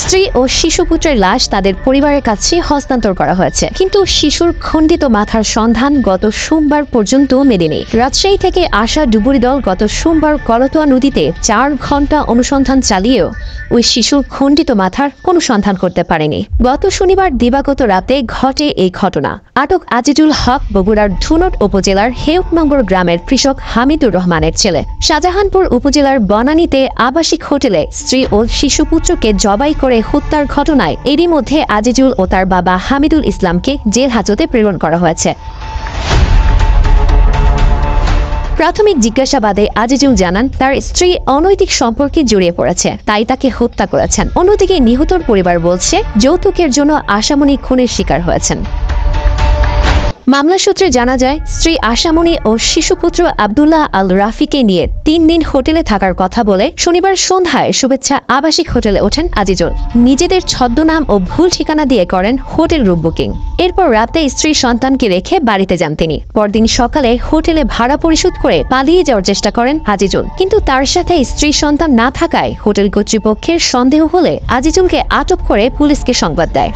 স্ত্রী ও শিশুপুত্রের লাশ তাদের পরিবারের কাছে হস্তান্তর করা হয়েছে, কিন্তু শিশুর খণ্ডিত মাথার সন্ধান গত সোমবার পর্যন্ত মেলেনি। রাজশাহী থেকে আসা ডুবুরি দল গত সোমবার করতোয়া নদীতে 4 ঘন্টা অনুসন্ধান চালিয়েও ওই শিশুর খণ্ডিত মাথার কোনো সন্ধান করতে পারেনি। গত শনিবার দিবাগত রাতে ঘটে এই ঘটনা। আটক আজিজুল হক বগুড়ার ধুনট উপজেলার হেউকনগর গ্রামের কৃষক হামিদুর রহমানের ছেলে। শাহজাহানপুর উপজেলার বনানীতে আবাসিক হোটেলে স্ত্রী ও শিশুপুত্রকে জবাই করে হত্যার ঘটনায় এরই মধ্যে আজিজুল ও তার বাবা হামিদুল ইসলামকে জেল হাজতে প্রেরণ করা হয়েছে। প্রাথমিক জিজ্ঞাসাবাদে আজিজুল জানান তার স্ত্রী অনৈতিক সম্পর্কে জড়িয়ে পড়েছে, তাই তাকে হত্যা করেছেন। অন্যদিকে নিহতর পরিবার বলছে যৌতুকের জন্য আশামণি খুনের শিকার হয়েছেন। মামলা সূত্রে জানা যায়, স্ত্রী আশামণি ও শিশুপুত্র আব্দুল্লাহ আল রাফিকে নিয়ে 3 দিন হোটেলে থাকার কথা বলে শনিবার সন্ধ্যায় শুভেচ্ছা আবাসিক হোটেলে ওঠেন আজিজুল। নিজেদের ছদ্মনাম ও ভুল ঠিকানা দিয়ে করেন হোটেল রুম বুকিং। এরপর রাতে স্ত্রী সন্তানকে রেখে বাড়িতে যান তিনি। পরদিন সকালে হোটেলে ভাড়া পরিশোধ করে পালিয়ে যাওয়ার চেষ্টা করেন আজিজুল, কিন্তু তার সাথে স্ত্রী সন্তান না থাকায় হোটেল কর্তৃপক্ষের সন্দেহ হলে আজিজুলকে আটক করে পুলিশকে সংবাদ দেয়।